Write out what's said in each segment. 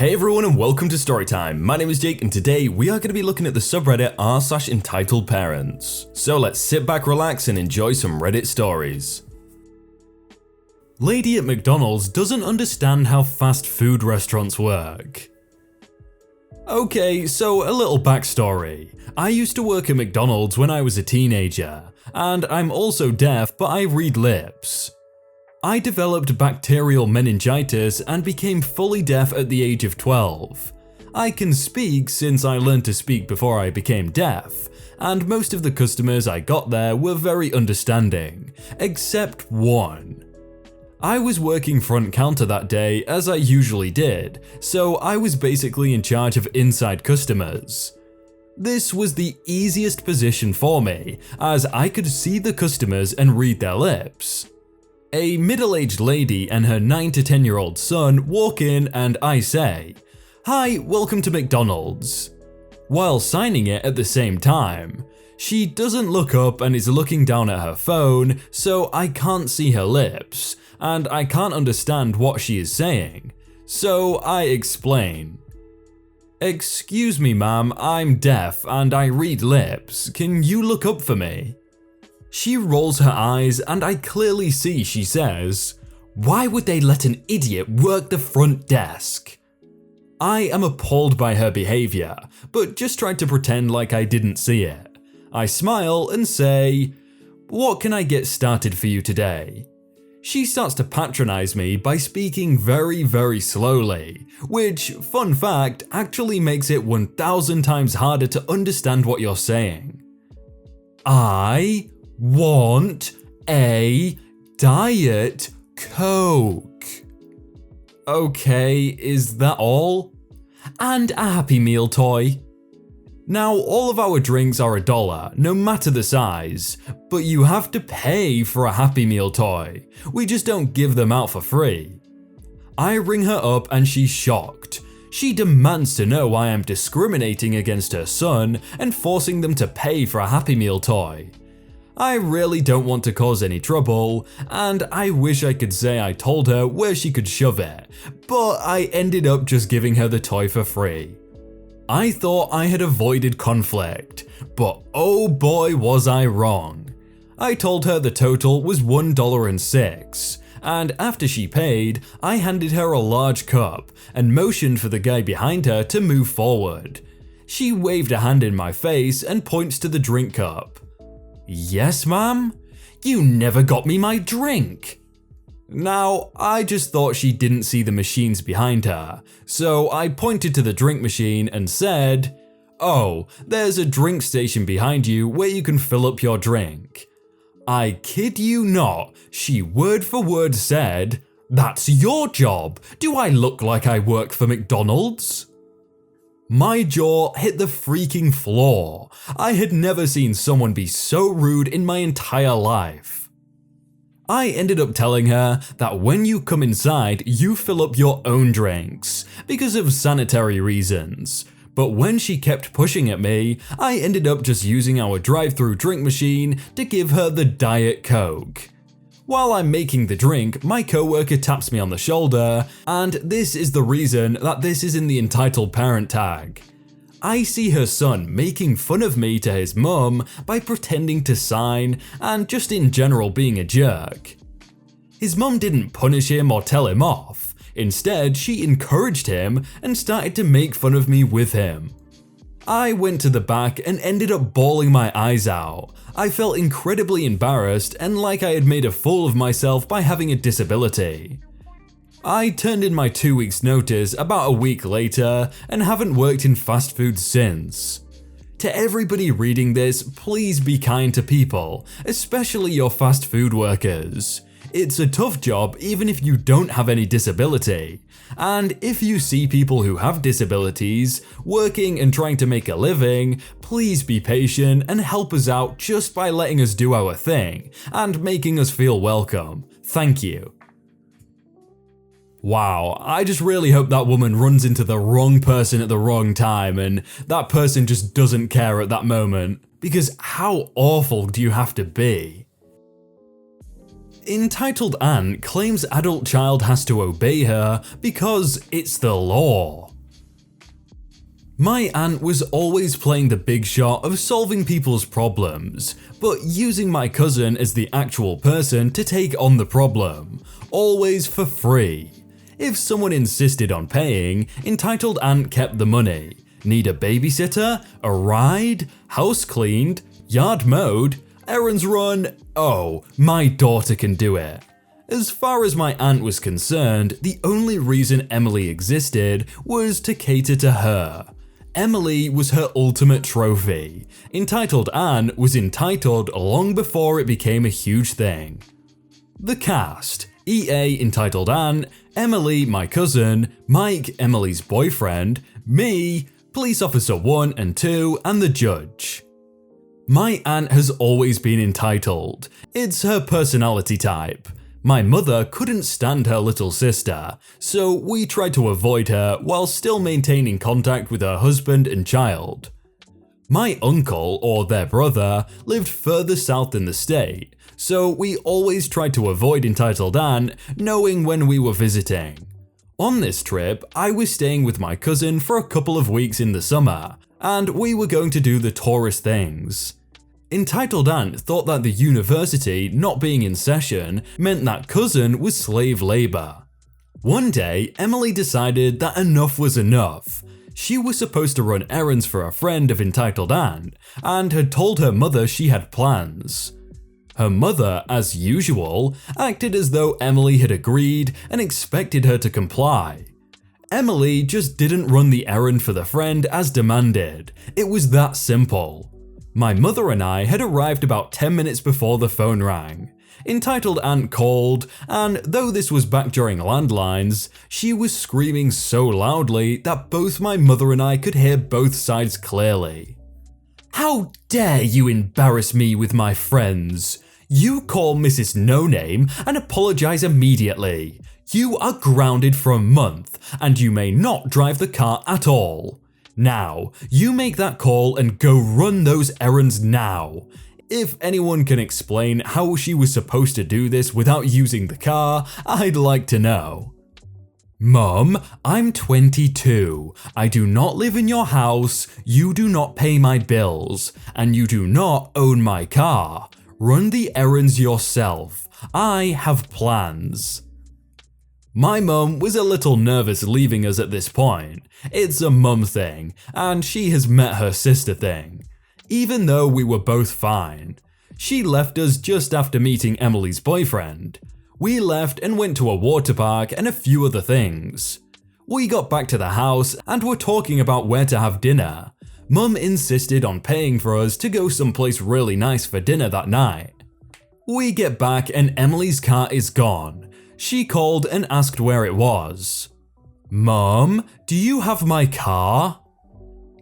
Hey everyone and welcome to Storytime. My name is Jake and today we are going to be looking at the subreddit r/entitledparents. So let's sit back, relax and enjoy some Reddit stories. Lady at McDonald's doesn't understand how fast food restaurants work. Okay, so a little backstory. I used to work at McDonald's when I was a teenager, and I'm also deaf but I read lips. I developed bacterial meningitis and became fully deaf at the age of 12. I can speak since I learned to speak before I became deaf, and most of the customers I got there were very understanding, except one. I was working front counter that day as I usually did, so I was basically in charge of inside customers. This was the easiest position for me, as I could see the customers and read their lips. A middle-aged lady and her 9 to 10-year-old son walk in and I say, "Hi, welcome to McDonald's," while signing it at the same time. She doesn't look up and is looking down at her phone, so I can't see her lips, and I can't understand what she is saying. So I explain. "Excuse me ma'am, I'm deaf and I read lips. Can you look up for me?" She rolls her eyes and I clearly see she says, "Why would they let an idiot work the front desk?" I am appalled by her behavior, but just tried to pretend like I didn't see it. I smile and say, "What can I get started for you today?" She starts to patronize me by speaking very slowly, which, fun fact, actually makes it 1,000 times harder to understand what you're saying. "I want a Diet Coke." Okay, is that all? "And a Happy Meal toy." Now, all of our drinks are $1, no matter the size, but you have to pay for a Happy Meal toy. We just don't give them out for free. I ring her up and she's shocked. She demands to know why I'm discriminating against her son and forcing them to pay for a Happy Meal toy. I really don't want to cause any trouble, and I wish I could say I told her where she could shove it, but I ended up just giving her the toy for free. I thought I had avoided conflict, but oh boy was I wrong. I told her the total was $1.06, and after she paid, I handed her a large cup and motioned for the guy behind her to move forward. She waved a hand in my face and points to the drink cup. "Yes, ma'am? You never got me my drink." Now, I just thought she didn't see the machines behind her, so I pointed to the drink machine and said, "Oh, there's a drink station behind you where you can fill up your drink." I kid you not, she word for word said, "That's your job. Do I look like I work for McDonald's?" My jaw hit the freaking floor. I had never seen someone be so rude in my entire life. I ended up telling her that when you come inside, you fill up your own drinks, because of sanitary reasons. But when she kept pushing at me, I ended up just using our drive-through drink machine to give her the Diet Coke. While I'm making the drink, my coworker taps me on the shoulder, and this is the reason that this is in the entitled parent tag. I see her son making fun of me to his mum by pretending to sign and just in general being a jerk. His mum didn't punish him or tell him off. Instead, she encouraged him and started to make fun of me with him. I went to the back and ended up bawling my eyes out. I felt incredibly embarrassed and like I had made a fool of myself by having a disability. I turned in my 2 weeks notice about a week later and haven't worked in fast food since. To everybody reading this, please be kind to people, especially your fast food workers. It's a tough job even if you don't have any disability. And if you see people who have disabilities working and trying to make a living, please be patient and help us out just by letting us do our thing and making us feel welcome. Thank you. Wow, I just really hope that woman runs into the wrong person at the wrong time and that person just doesn't care at that moment, because how awful do you have to be? Entitled Aunt claims adult child has to obey her because it's the law. My aunt was always playing the big shot of solving people's problems, but using my cousin as the actual person to take on the problem, always for free. If someone insisted on paying, entitled aunt kept the money. Need a babysitter? A ride? House cleaned? Yard mowed? Errands run? Oh, my daughter can do it. As far as my aunt was concerned, the only reason Emily existed was to cater to her. Emily was her ultimate trophy. Entitled Anne was entitled long before it became a huge thing. The cast: EA entitled Anne, Emily my cousin, Mike Emily's boyfriend, me, Police Officer 1 and 2, and the judge. My aunt has always been entitled. It's her personality type. My mother couldn't stand her little sister, so we tried to avoid her while still maintaining contact with her husband and child. My uncle, or their brother, lived further south in the state, so we always tried to avoid entitled Anne, knowing when we were visiting. On this trip, I was staying with my cousin for a couple of weeks in the summer, and we were going to do the tourist things. Entitled Aunt thought that the university not being in session meant that cousin was slave labor. One day, Emily decided that enough was enough. She was supposed to run errands for a friend of Entitled Aunt and had told her mother she had plans. Her mother, as usual, acted as though Emily had agreed and expected her to comply. Emily just didn't run the errand for the friend as demanded. It was that simple. My mother and I had arrived about 10 minutes before the phone rang. Entitled Aunt called, and though this was back during landlines, she was screaming so loudly that both my mother and I could hear both sides clearly. "How dare you embarrass me with my friends? You call Mrs. No Name and apologize immediately. You are grounded for a month, and you may not drive the car at all. Now, you make that call and go run those errands now. If anyone can explain how she was supposed to do this without using the car, I'd like to know." "Mum, I'm 22. I do not live in your house, you do not pay my bills, and you do not own my car. Run the errands yourself. I have plans." My mum was a little nervous leaving us at this point. It's a mum thing, and she has met her sister thing. Even though we were both fine. She left us just after meeting Emily's boyfriend. We left and went to a water park and a few other things. We got back to the house and were talking about where to have dinner. Mum insisted on paying for us to go someplace really nice for dinner that night. We get back and Emily's car is gone. She called and asked where it was. "Mum, do you have my car?"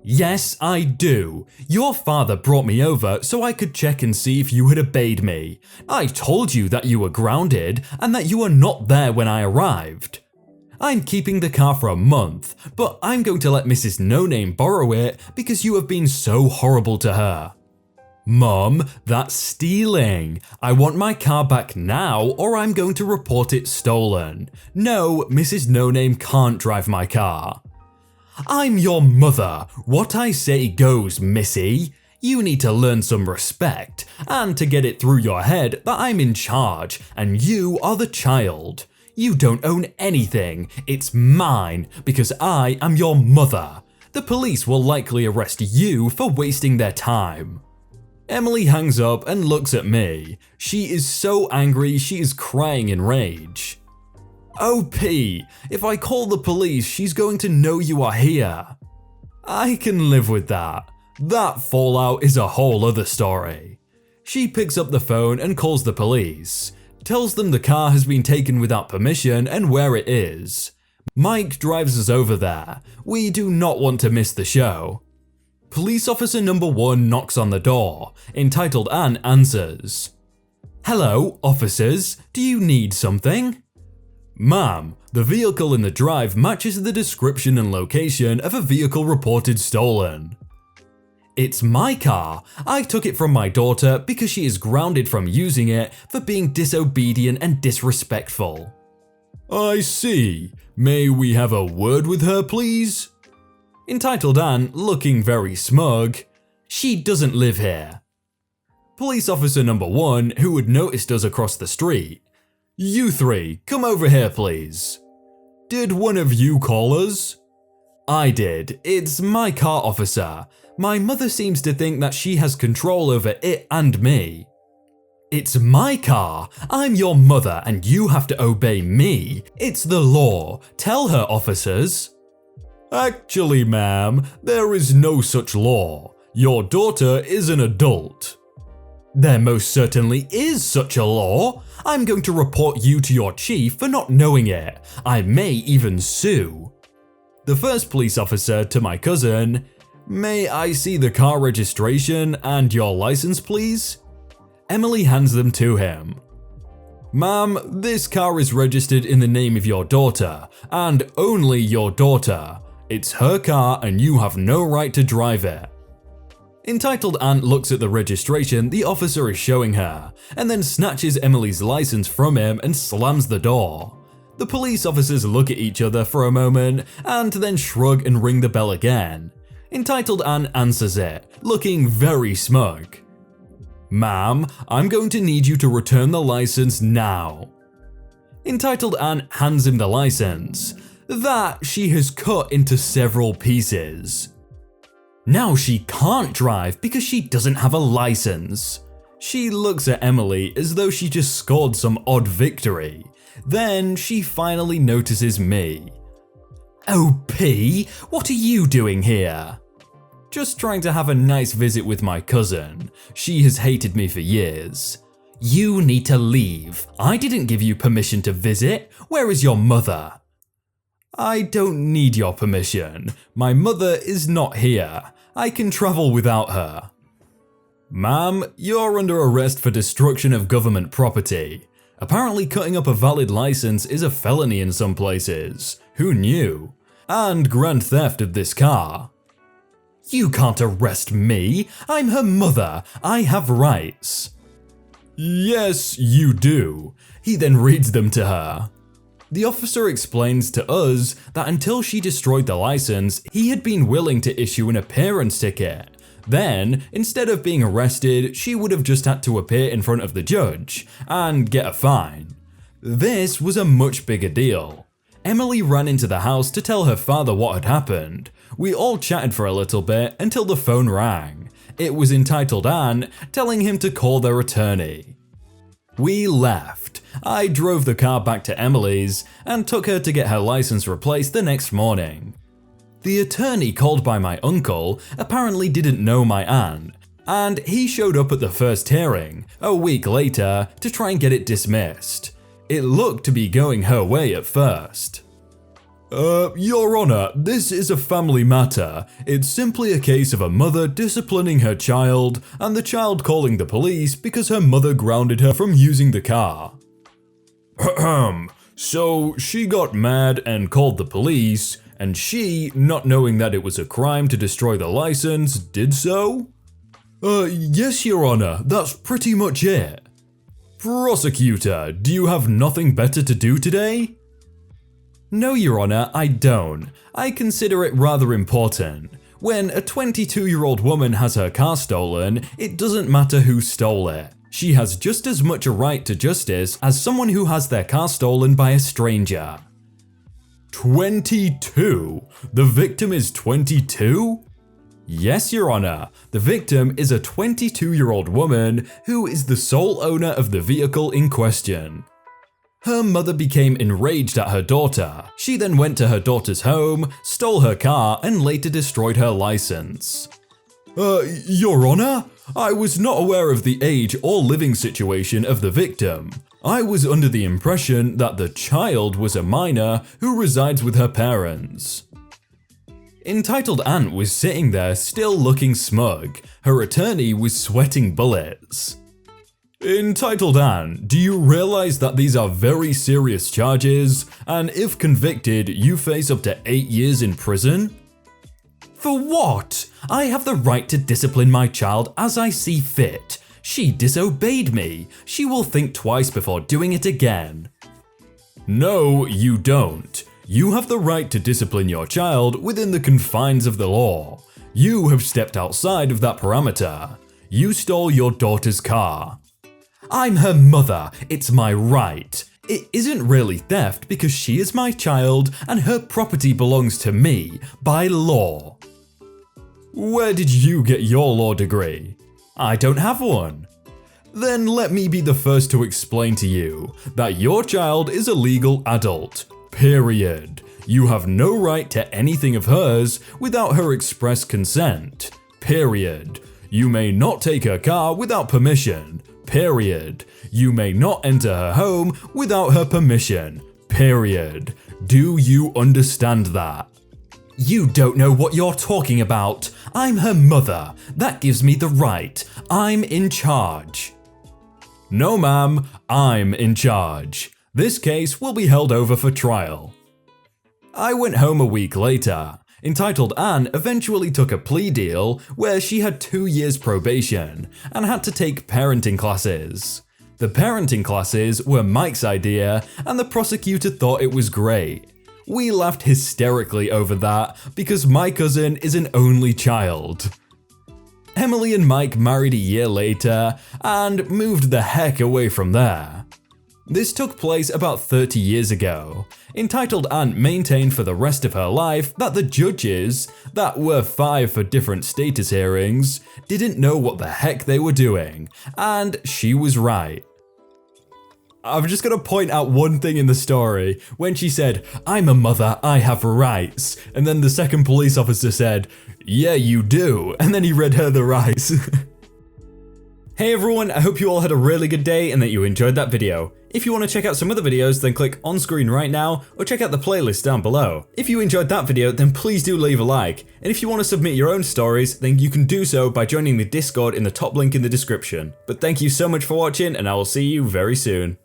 "Yes, I do. Your father brought me over so I could check and see if you had obeyed me. I told you that you were grounded and that you were not there when I arrived. I'm keeping the car for a month, but I'm going to let Mrs. No Name borrow it because you have been so horrible to her." "Mum, that's stealing. I want my car back now or I'm going to report it stolen. No, Mrs. No Name can't drive my car." "I'm your mother. What I say goes, missy. You need to learn some respect and to get it through your head that I'm in charge and you are the child. You don't own anything. It's mine because I am your mother. The police will likely arrest you for wasting their time." Emily hangs up and looks at me. She is so angry she is crying in rage. "OP, if I call the police, she's going to know you are here." I can live with that. That fallout is a whole other story. She picks up the phone and calls the police. Tells them the car has been taken without permission and where it is. Mike drives us over there. We do not want to miss the show. Police officer number 1 knocks on the door. Entitled Anne answers. "Hello, officers, do you need something?" "Ma'am, the vehicle in the drive matches the description and location of a vehicle reported stolen." "It's my car. I took it from my daughter because she is grounded from using it for being disobedient and disrespectful." "I see. May we have a word with her, please?" Entitled Ann, looking very smug, "She doesn't live here." Police officer number 1, who had noticed us across the street, "You three, come over here please." "Did one of you call us?" "I did. It's my car, officer. My mother seems to think that she has control over it and me." "It's my car. I'm your mother and you have to obey me. It's the law. Tell her, officers." "Actually, ma'am, there is no such law. Your daughter is an adult." "There most certainly is such a law. I'm going to report you to your chief for not knowing it. I may even sue." The first police officer to my cousin, "May I see the car registration and your license, please?" Emily hands them to him. "Ma'am, this car is registered in the name of your daughter, and only your daughter. It's her car and you have no right to drive it." Entitled Ann looks at the registration the officer is showing her, and then snatches Emily's license from him and slams the door. The police officers look at each other for a moment, and then shrug and ring the bell again. Entitled Ann answers it, looking very smug. "Ma'am, I'm going to need you to return the license now." Entitled Ann hands him the license, that she has cut into several pieces. Now she can't drive because she doesn't have a license. She looks at Emily as though she just scored some odd victory. Then she finally notices me. "Oh, P, what are you doing here?" "Just trying to have a nice visit with my cousin. She has hated me for years." "You need to leave. I didn't give you permission to visit. Where is your mother?" "I don't need your permission. My mother is not here. I can travel without her." "Ma'am, you're under arrest for destruction of government property. Apparently cutting up a valid license is a felony in some places. Who knew? And grand theft of this car." "You can't arrest me. I'm her mother. I have rights." "Yes, you do." He then reads them to her. The officer explains to us that until she destroyed the license, he had been willing to issue an appearance ticket. Then, instead of being arrested, she would have just had to appear in front of the judge and get a fine. This was a much bigger deal. Emily ran into the house to tell her father what had happened. We all chatted for a little bit until the phone rang. It was Entitled Ann telling him to call their attorney. We left. I drove the car back to Emily's and took her to get her license replaced the next morning. The attorney called by my uncle apparently didn't know my aunt, and he showed up at the first hearing, a week later, to try and get it dismissed. It looked to be going her way at first. Your Honor, this is a family matter. It's simply a case of a mother disciplining her child and the child calling the police because her mother grounded her from using the car. So she got mad and called the police, and she, not knowing that it was a crime to destroy the license, did so? Yes, Your Honor, that's pretty much it. Prosecutor, do you have nothing better to do today? No, Your Honor, I don't. I consider it rather important. When a 22-year-old woman has her car stolen, it doesn't matter who stole it. She has just as much a right to justice as someone who has their car stolen by a stranger. 22? The victim is 22? Yes, Your Honor. The victim is a 22-year-old woman who is the sole owner of the vehicle in question. Her mother became enraged at her daughter. She then went to her daughter's home, stole her car, and later destroyed her license. Your Honor, I was not aware of the age or living situation of the victim. I was under the impression that the child was a minor who resides with her parents. Entitled Aunt was sitting there still looking smug. Her attorney was sweating bullets. Entitled Ann, do you realize that these are very serious charges, and if convicted, you face up to 8 years in prison? For what? I have the right to discipline my child as I see fit. She disobeyed me. She will think twice before doing it again. No, you don't. You have the right to discipline your child within the confines of the law. You have stepped outside of that parameter. You stole your daughter's car. I'm her mother, it's my right. It isn't really theft because she is my child and her property belongs to me by law. Where did you get your law degree? I don't have one. Then let me be the first to explain to you that your child is a legal adult, period. You have no right to anything of hers without her express consent, period. You may not take her car without permission, period. You may not enter her home without her permission, period. Do you understand that? You don't know what you're talking about. I'm her mother. That gives me the right. I'm in charge. No, ma'am, I'm in charge. This case will be held over for trial. I went home a week later. Entitled Anne eventually took a plea deal where she had 2 years probation and had to take parenting classes. The parenting classes were Mike's idea and the prosecutor thought it was great. We laughed hysterically over that because my cousin is an only child. Emily and Mike married a year later and moved the heck away from there. This took place about 30 years ago. Entitled Anne maintained for the rest of her life that the judges, that were 5 for different status hearings, didn't know what the heck they were doing, and she was right. I'm just gonna point out one thing in the story. When she said, I'm a mother, I have rights, and then the second police officer said, yeah you do, and then he read her the rights. Hey everyone, I hope you all had a really good day and that you enjoyed that video. If you want to check out some other videos, then click on screen right now, or check out the playlist down below. If you enjoyed that video, then please do leave a like. And if you want to submit your own stories, then you can do so by joining the Discord in the top link in the description. But thank you so much for watching, and I will see you very soon.